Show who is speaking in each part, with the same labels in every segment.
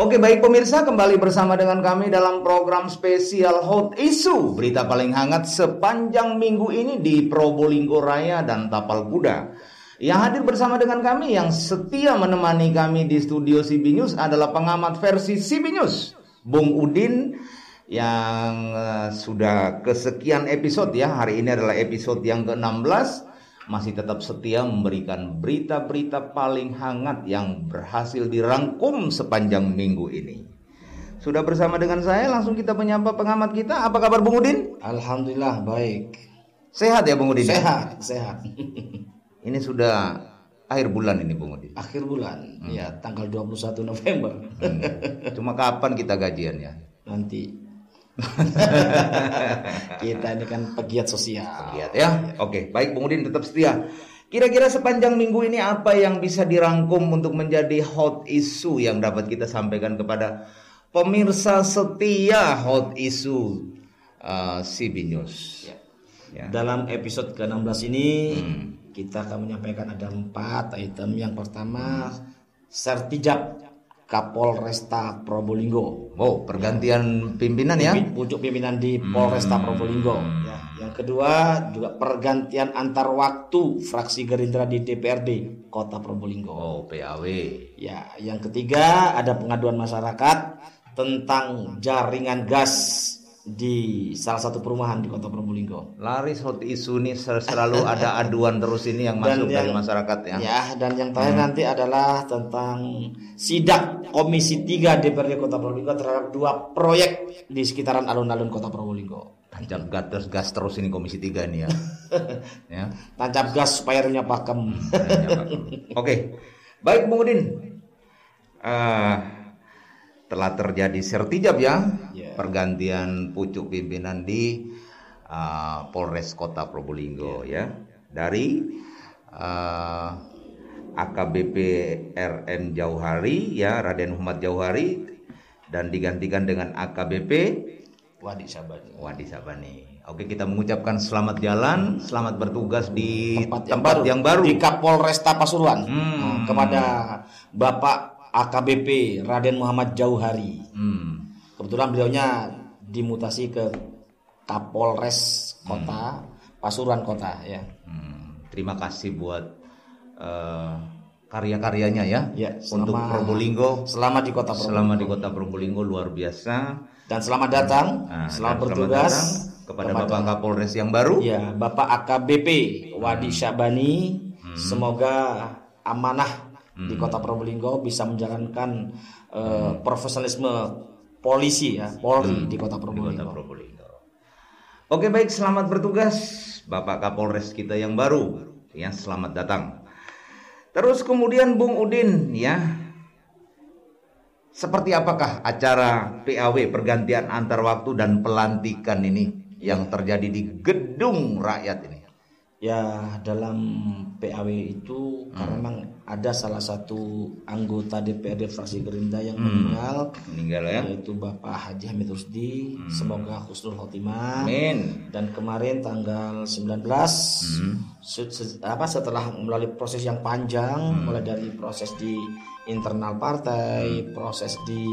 Speaker 1: Oke, baik pemirsa, kembali bersama dengan kami dalam program spesial Hot Issue, berita paling hangat sepanjang minggu ini di Probolinggo Raya dan Tapal Kuda. Yang hadir bersama dengan kami, yang setia menemani kami di studio CB News adalah pengamat versi CB News, Bung Udin, yang sudah kesekian episode ya. Hari ini adalah episode yang ke-16. Masih tetap setia memberikan berita-berita paling hangat yang berhasil dirangkum sepanjang minggu ini. Sudah bersama dengan saya, langsung kita menyapa pengamat kita. Apa kabar Bung Udin?
Speaker 2: Alhamdulillah baik.
Speaker 1: Sehat ya Bung Udin?
Speaker 2: Sehat.
Speaker 1: Ini sudah akhir bulan ini Bung Udin.
Speaker 2: Akhir bulan, ya tanggal 21 November.
Speaker 1: Cuma kapan kita gajian ya?
Speaker 2: Nanti. Kita ini kan pegiat sosial.
Speaker 1: Pegiat ya. Oke, baik Bung Udin tetap setia. Kira-kira sepanjang minggu ini apa yang bisa dirangkum untuk menjadi hot issue yang dapat kita sampaikan kepada pemirsa setia hot issue CB News?
Speaker 2: Ya. Dalam episode ke-16 ini kita akan menyampaikan ada 4 item. Yang pertama, sertijab Kapolresta Probolinggo.
Speaker 1: Oh, pergantian pimpinan ya?
Speaker 2: Pucuk pimpinan di Polresta Probolinggo. Ya. Yang kedua juga pergantian antar waktu fraksi Gerindra di DPRD Kota Probolinggo.
Speaker 1: Oh, PAW.
Speaker 2: Ya, yang ketiga ada pengaduan masyarakat tentang jaringan gas di salah satu perumahan di Kota Probolinggo.
Speaker 1: Laris hot issue ini selalu ada aduan terus ini yang masuk dari masyarakat ya.
Speaker 2: Ya, dan yang terakhir nanti adalah tentang sidak Komisi 3 DPRD Kota Probolinggo terhadap 2 proyek di sekitaran alun-alun Kota Probolinggo.
Speaker 1: Tancap gas terus ini Komisi 3 ini ya. Ya.
Speaker 2: Tancap gas supaya renyah pakem.
Speaker 1: Oke. Baik Bung Udin. Telah terjadi sertijab ya. Pergantian pucuk pimpinan di Polres Kota Probolinggo ya. Dari AKBP RN Jauhari ya, Raden Muhammad Jauhari, dan digantikan dengan AKBP
Speaker 2: Wadi Sabani.
Speaker 1: Oke, kita mengucapkan selamat jalan, selamat bertugas di tempat yang baru
Speaker 2: di Kapolresta Pasuruan. Kepada Bapak AKBP Raden Muhammad Jauhari. Kebetulan beliaunya dimutasi ke Kapolres Kota Pasuruan Kota ya.
Speaker 1: Terima kasih buat karya-karyanya ya untuk Probolinggo.
Speaker 2: Selama di Kota Probolinggo
Speaker 1: Luar biasa.
Speaker 2: Dan selamat datang, selamat bertugas
Speaker 1: kepada Bapak Kapolres yang baru.
Speaker 2: Ya, Bapak AKBP Wadi Sabani. Semoga amanah di Kota Probolinggo bisa menjalankan profesionalisme polisi ya, Polri di Kota Probolinggo.
Speaker 1: Oke, baik, selamat bertugas Bapak Kapolres kita yang baru ya, selamat datang. Terus kemudian Bung Udin ya, seperti apakah acara PAW pergantian antar waktu dan pelantikan ini yang terjadi di Gedung Rakyat ini?
Speaker 2: Ya, dalam PAW itu karena memang ada salah satu anggota DPRD fraksi Gerindra yang meninggal ya, yaitu Bapak Haji Hamid Rusdi. Semoga husnul khotimah.
Speaker 1: Amin.
Speaker 2: Dan kemarin tanggal 19 setelah melalui proses yang panjang, mulai dari proses di internal partai, proses di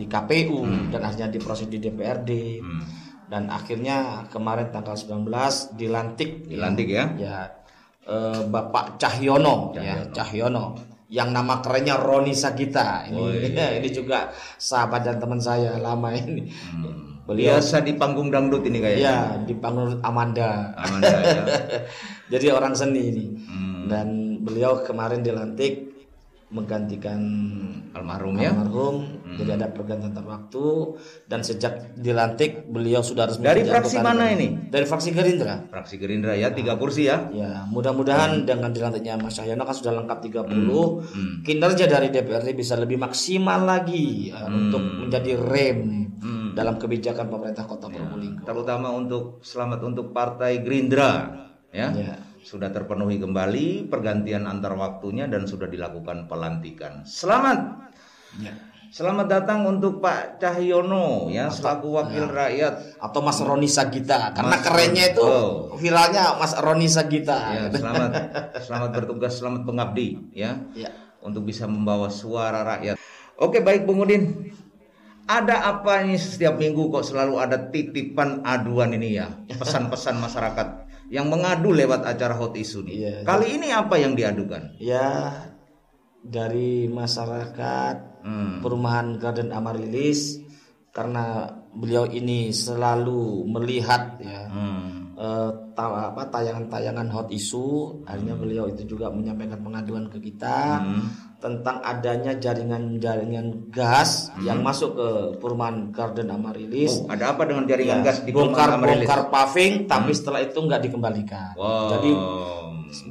Speaker 2: KPU, dan akhirnya diproses di DPRD. Dan akhirnya kemarin tanggal 19 dilantik ya Bapak Cahyono yang nama kerennya Roni Sagita ini. Ini juga sahabat dan teman saya lama ini.
Speaker 1: Beliau biasa di panggung dangdut ini kayaknya.
Speaker 2: Ya, di panggung Amanda ya. Jadi orang seni ini. Dan beliau kemarin dilantik menggantikan almarhum. Jadi ada pergantian antar waktu, dan sejak dilantik beliau sudah resmi.
Speaker 1: Dari fraksi mana ini?
Speaker 2: Dari fraksi Gerindra.
Speaker 1: Fraksi Gerindra ya, 3 kursi ya.
Speaker 2: Ya, mudah-mudahan dengan dilantiknya Mas Cahyono kan sudah lengkap 30. Kinerja dari DPRD bisa lebih maksimal lagi untuk menjadi rem dalam kebijakan pemerintah Kota Probolinggo.
Speaker 1: Terutama selamat untuk Partai Gerindra ya. Sudah terpenuhi kembali pergantian antar waktunya dan sudah dilakukan pelantikan. Selamat. Selamat datang untuk Pak Cahyono ya, selaku wakil rakyat,
Speaker 2: atau Mas Roni Sagita, karena kerennya itu viralnya Mas Roni Sagita.
Speaker 1: Ya, selamat bertugas, selamat pengabdi ya. untuk bisa membawa suara rakyat. Oke, baik Bung Udin. Ada apa ini setiap minggu kok selalu ada titipan aduan ini ya, pesan-pesan masyarakat yang mengadu lewat acara Hot Issue nih.
Speaker 2: Iya,
Speaker 1: kali ini apa yang diadukan?
Speaker 2: Ya, dari masyarakat perumahan Garden Amaryllis, karena beliau ini selalu melihat ya tayangan-tayangan Hot Issue, akhirnya beliau itu juga menyampaikan pengaduan ke kita tentang adanya jaringan-jaringan gas yang masuk ke perumahan Garden Amaryllis.
Speaker 1: Ada apa dengan jaringan gas di perumahan Amaryllis?
Speaker 2: Bongkar paving, tapi setelah itu nggak dikembalikan. Jadi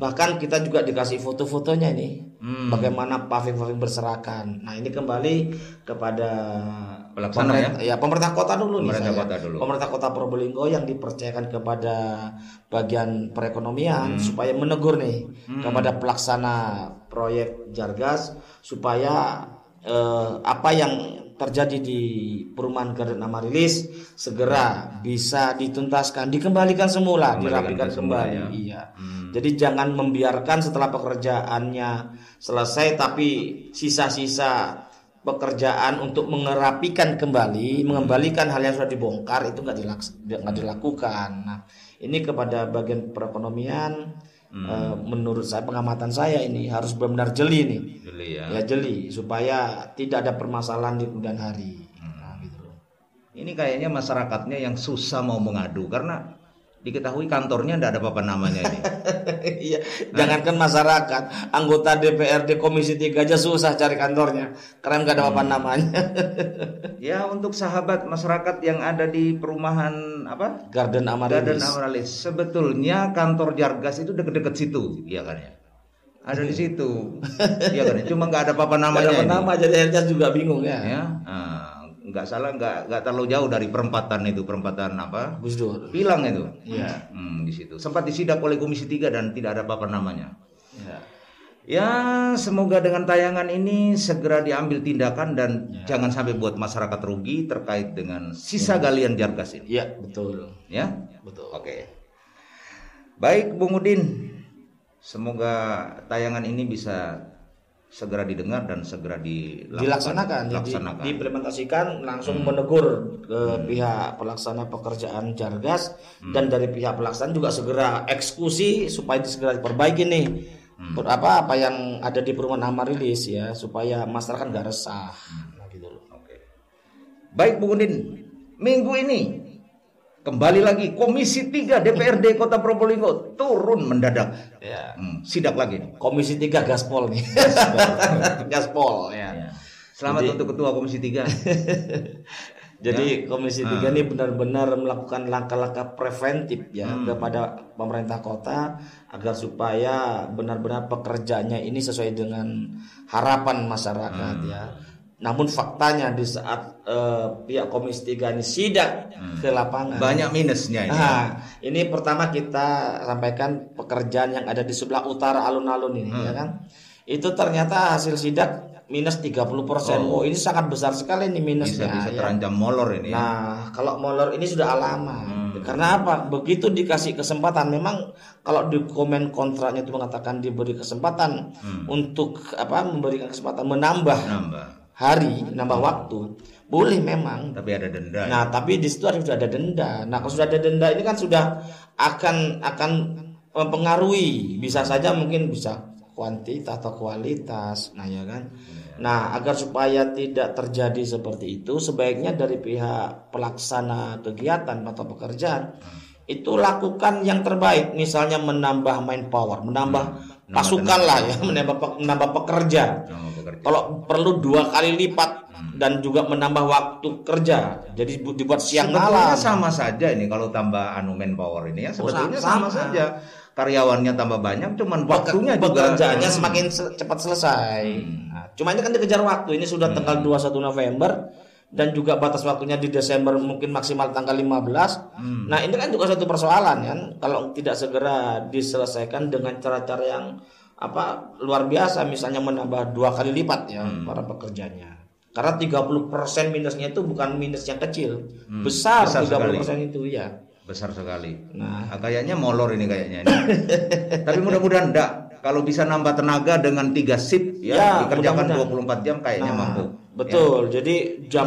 Speaker 2: bahkan kita juga dikasih foto-fotonya ini, bagaimana paving-paving berserakan. Nah, ini kembali kepada pemerintah kota dulu nih. Pemerintah kota Probolinggo yang dipercayakan kepada bagian perekonomian supaya menegur nih kepada pelaksana proyek Jargas supaya apa yang terjadi di perumahan Garden Amaryllis segera bisa dituntaskan, dikembalikan semula, dirapikan kembali. Ya. Iya. Jadi jangan membiarkan setelah pekerjaannya selesai tapi sisa-sisa pekerjaan untuk mengerapikan kembali, mengembalikan hal yang sudah dibongkar itu nggak dilakukan. Nah, ini kepada bagian perekonomian, menurut saya, pengamatan saya ini harus benar-benar jeli nih, jeli supaya tidak ada permasalahan di kemudian hari. Nah, gitu.
Speaker 1: Ini kayaknya masyarakatnya yang susah mau mengadu karena diketahui kantornya tidak ada apa-apa namanya ini.
Speaker 2: Iya, jangankan masyarakat, anggota DPRD Komisi 3 aja susah cari kantornya karena nggak ada apa-apa namanya.
Speaker 1: Ya, untuk sahabat masyarakat yang ada di perumahan
Speaker 2: Garden Amaryllis.
Speaker 1: Sebetulnya kantor Jargas itu deket-deket situ, iya kan ya? Ada di situ, iya kan ya? Cuma nggak ada apa-apa namanya.
Speaker 2: Nggak ada apa-apa nama, jadi akhirnya juga bingung ya.
Speaker 1: Nggak salah, nggak terlalu jauh dari perempatan
Speaker 2: Gus Dur
Speaker 1: Pilang itu.
Speaker 2: Iya.
Speaker 1: Di situ sempat disidak oleh Komisi 3 dan tidak ada apa-apa namanya. Ya, semoga dengan tayangan ini segera diambil tindakan dan jangan sampai buat masyarakat rugi terkait dengan sisa galian Jargas ini.
Speaker 2: Iya, betul.
Speaker 1: Ya,
Speaker 2: betul.
Speaker 1: Oke. Baik, Bung Udin. Semoga tayangan ini bisa segera didengar dan segera
Speaker 2: dilaksanakan. Diimplementasikan, langsung menegur ke pihak pelaksana pekerjaan Jargas dan dari pihak pelaksana juga segera eksekusi supaya segera diperbaiki nih apa yang ada di perumahan Amaryllis ya, supaya masyarakat nggak resah. Nah, gitu loh.
Speaker 1: Oke. Baik, Bung Udin, minggu ini kembali lagi Komisi 3 DPRD Kota Probolinggo turun mendadak.
Speaker 2: Ya.
Speaker 1: Sidak lagi.
Speaker 2: Komisi 3 gaspol nih. Gaspol ya.
Speaker 1: Selamat untuk Ketua Komisi 3.
Speaker 2: Jadi Komisi 3 ini benar-benar melakukan langkah-langkah preventif ya kepada pemerintah kota agar supaya benar-benar pekerjaannya ini sesuai dengan harapan masyarakat ya. Namun faktanya di saat pihak Komisi 3 ini sidak ke lapangan,
Speaker 1: banyak minusnya ini.
Speaker 2: Ini pertama kita sampaikan pekerjaan yang ada di sebelah utara alun-alun ini ya kan. Itu ternyata hasil sidak minus 30%. Ini sangat besar sekali nih minusnya.
Speaker 1: Bisa terancam molor ini.
Speaker 2: Nah, kalau molor ini sudah alamat. Karena apa? Begitu dikasih kesempatan, memang kalau di komen kontraknya itu mengatakan diberi kesempatan untuk memberikan kesempatan menambah hari, nambah waktu, boleh memang.
Speaker 1: Tapi ada denda.
Speaker 2: Nah, tapi di situ sudah ada denda. Nah, kalau sudah ada denda ini kan sudah akan mempengaruhi, bisa saja mungkin bisa kuantitas atau kualitas. Nah, ya kan. Nah, agar supaya tidak terjadi seperti itu, sebaiknya dari pihak pelaksana kegiatan atau pekerjaan itu lakukan yang terbaik. Misalnya menambah manpower, menambah pasukan lah ya, menambah pekerja. Kalau perlu 2 kali lipat dan juga menambah waktu kerja. Jadi dibuat siang malam.
Speaker 1: Sama saja ini kalau tambah manpower ini ya, sebetulnya sama saja. Karyawannya tambah banyak, cuman waktunya juga
Speaker 2: pekerjaannya semakin cepat selesai. Nah, cuma ini kan dikejar waktu. Ini sudah tanggal 21 November dan juga batas waktunya di Desember mungkin maksimal tanggal 15. Nah, ini kan juga satu persoalan kan, kalau tidak segera diselesaikan dengan cara-cara yang luar biasa, misalnya menambah 2 kali lipat ya para pekerjanya. Karena 30% minusnya itu bukan minus yang kecil, besar 30% itu ya.
Speaker 1: Besar sekali. Nah, kayaknya molor ini kayaknya ini. Tapi mudah-mudahan enggak. kalau bisa nambah tenaga dengan 3 shift ya, dikerjakan 24 jam kayaknya mampu.
Speaker 2: Betul. Ya. Jadi jam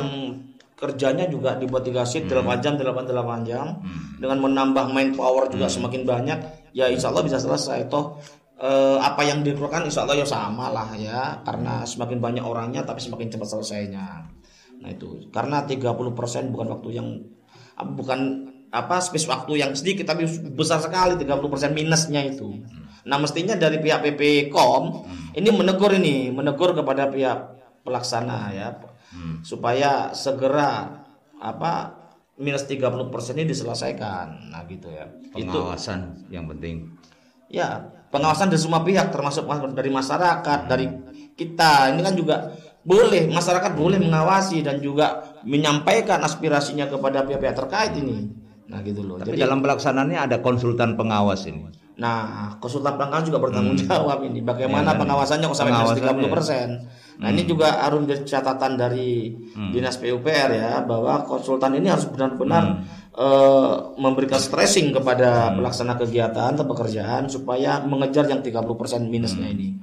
Speaker 2: kerjanya juga dibuat 3 shift 8 jam dengan menambah manpower juga semakin banyak, ya insya Allah bisa selesai. Toh apa yang diperlukan insya Allah ya sama lah ya, karena semakin banyak orangnya tapi semakin cepat selesainya. Nah itu karena 30% bukan waktu yang space waktu yang sedikit tapi besar sekali, 30% minusnya itu. Nah mestinya dari pihak PPKOM ini menegur kepada pihak pelaksana ya, supaya segera minus 30% ini diselesaikan. Nah gitu ya.
Speaker 1: Pengawasan yang penting.
Speaker 2: Ya, pengawasan dari semua pihak termasuk dari masyarakat, dari kita. Ini kan juga masyarakat boleh mengawasi dan juga menyampaikan aspirasinya kepada pihak-pihak terkait ini. Nah gitu loh.
Speaker 1: Tapi dalam pelaksanaannya ada konsultan pengawas ini.
Speaker 2: Nah, konsultan pengawas juga bertanggung jawab ini. Bagaimana pengawasannya kok sampai minus 30%. Nah, ini juga harus menjadi catatan dari Dinas PUPR ya, bahwa konsultan ini harus benar-benar memberikan stressing kepada pelaksana kegiatan atau pekerjaan supaya mengejar yang 30% minusnya ini.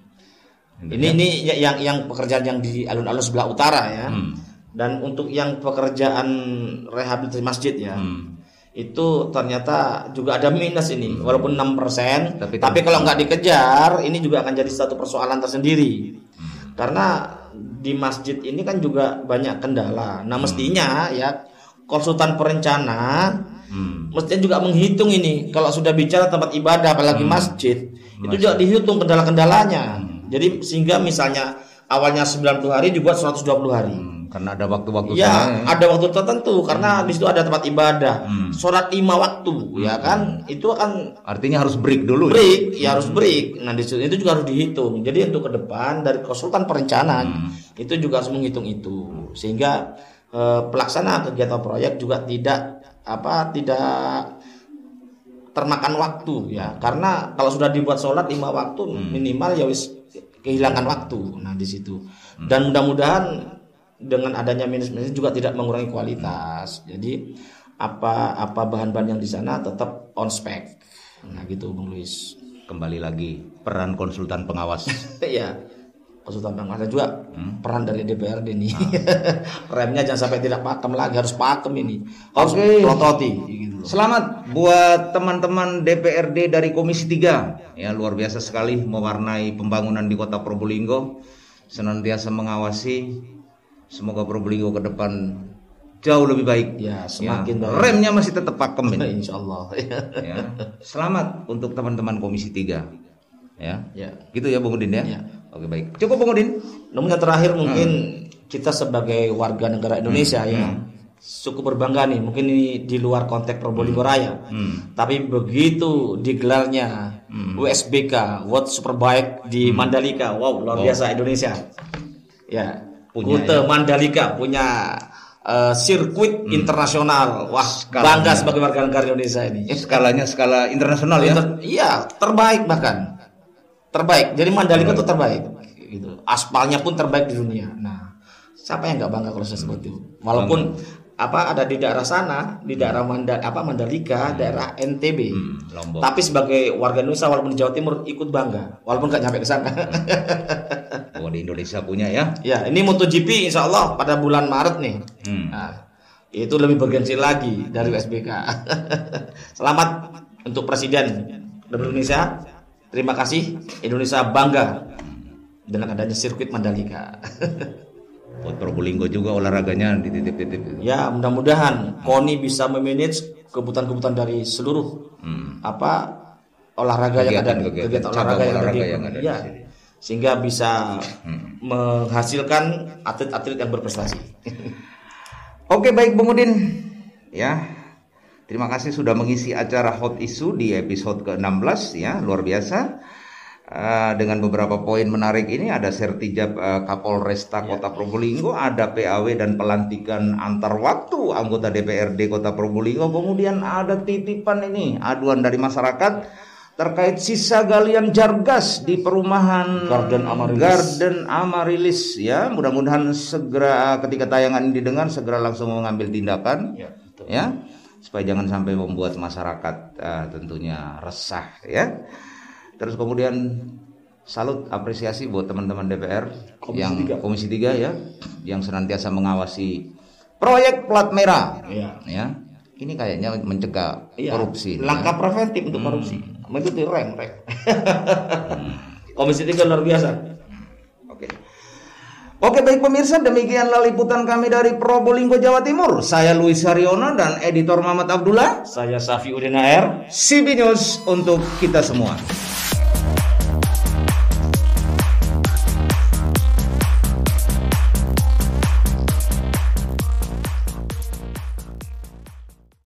Speaker 2: Ini yang pekerjaan yang di alun-alun sebelah utara ya. Dan untuk yang pekerjaan rehabilitasi masjid ya. Itu ternyata juga ada minus ini, walaupun 6%, tapi kalau nggak dikejar ini juga akan jadi satu persoalan tersendiri. Karena di masjid ini kan juga banyak kendala. Nah mestinya ya konsultan perencana mestinya juga menghitung ini. Kalau sudah bicara tempat ibadah apalagi masjid, itu juga dihitung kendala-kendalanya. Jadi sehingga misalnya awalnya 90 hari dibuat 120 hari.
Speaker 1: Karena ada waktu-waktu
Speaker 2: ada waktu tertentu karena di situ ada tempat ibadah. Sholat 5 waktu ya kan, itu akan
Speaker 1: artinya harus break dulu
Speaker 2: harus break. Nah di situ itu juga harus dihitung. Jadi untuk ke depan dari konsultan perencanaan itu juga harus menghitung itu sehingga pelaksana kegiatan proyek juga tidak termakan waktu ya, karena kalau sudah dibuat sholat 5 waktu minimal ya wis kehilangan waktu. Nah di situ dan mudah-mudahan dengan adanya minus-minus juga tidak mengurangi kualitas. Jadi apa bahan-bahan yang di sana tetap on spec. Nah gitu Bung Luis.
Speaker 1: Kembali lagi peran konsultan pengawas.
Speaker 2: Iya. Konsultan pengawas ada juga peran dari DPRD nih. Remnya jangan sampai tidak pakem lagi, harus pakem ini. Harus prototi gitu.
Speaker 1: Selamat buat teman-teman DPRD dari Komisi 3. Ya luar biasa sekali mewarnai pembangunan di Kota Probolinggo. Senantiasa mengawasi. Semoga Probolinggo ke depan jauh lebih baik.
Speaker 2: Ya, semakin baik.
Speaker 1: Remnya masih tetap pakem ini.
Speaker 2: Insyaallah.
Speaker 1: Ya. Selamat untuk teman-teman Komisi 3. Ya. Gitu ya Bung Udin ya. Oke baik. Cukup Bung Udin.
Speaker 2: Namun yang terakhir mungkin kita sebagai warga negara Indonesia ya cukup berbangga nih, mungkin ini di luar konteks Probolinggo Raya. Tapi begitu digelarnya USBK World Superbike di Mandalika. Wow, luar biasa Indonesia. Ya. Kute Mandalika punya sirkuit internasional. Wah, bangga sebagai warga negara Indonesia ini.
Speaker 1: Skalanya skala internasional ya?
Speaker 2: Iya, terbaik bahkan. Terbaik. Jadi Mandalika itu terbaik. Gitu. Aspalnya pun terbaik di dunia. Nah, siapa yang nggak bangga kalau seperti itu? Walaupun ada di daerah sana, di daerah Mandalika, daerah NTB. Lombok. Tapi sebagai warga Indonesia walaupun di Jawa Timur ikut bangga, walaupun nggak nyampe ke sana.
Speaker 1: Oh, di Indonesia punya ya?
Speaker 2: Ya, ini MotoGP insya Allah pada bulan Maret nih. Nah, itu lebih bergensi lagi dari USBK. Selamat untuk Presiden Republik Indonesia. Terima kasih, Indonesia bangga dengan adanya sirkuit Mandalika.
Speaker 1: Buat Probolinggo juga olahraganya dititip-titip.
Speaker 2: Ya, mudah-mudahan KONI bisa memanage kebutuhan-kebutuhan dari seluruh olahraga yang ada, kegiatan olahraga yang ada. Ya, sehingga bisa menghasilkan atlet-atlet yang berprestasi.
Speaker 1: Oke, baik Bung Udin. Ya. Terima kasih sudah mengisi acara Hot Issue di episode ke-16 ya, luar biasa. Dengan beberapa poin menarik ini, ada sertijab Kapolresta Kota Probolinggo, ada PAW dan pelantikan antar waktu anggota DPRD Kota Probolinggo, kemudian ada titipan ini aduan dari masyarakat terkait sisa galian jar gas di perumahan Garden Amarilis ya. Mudah-mudahan segera ketika tayangan ini didengar segera langsung mengambil tindakan ya, supaya jangan sampai membuat masyarakat tentunya resah ya. Terus kemudian salut, apresiasi buat teman-teman DPR Komisi 3 ya, yang senantiasa mengawasi proyek plat merah. Ya. Ini kayaknya mencegah korupsi.
Speaker 2: Langkah preventif untuk korupsi. Itu direm. Komisi 3 luar biasa.
Speaker 1: Oke, baik pemirsa, demikianlah liputan kami dari Probolinggo, Jawa Timur. Saya Luis Haryono dan editor Muhammad Abdullah.
Speaker 2: Saya Safi Udin AR.
Speaker 1: CB News untuk kita semua.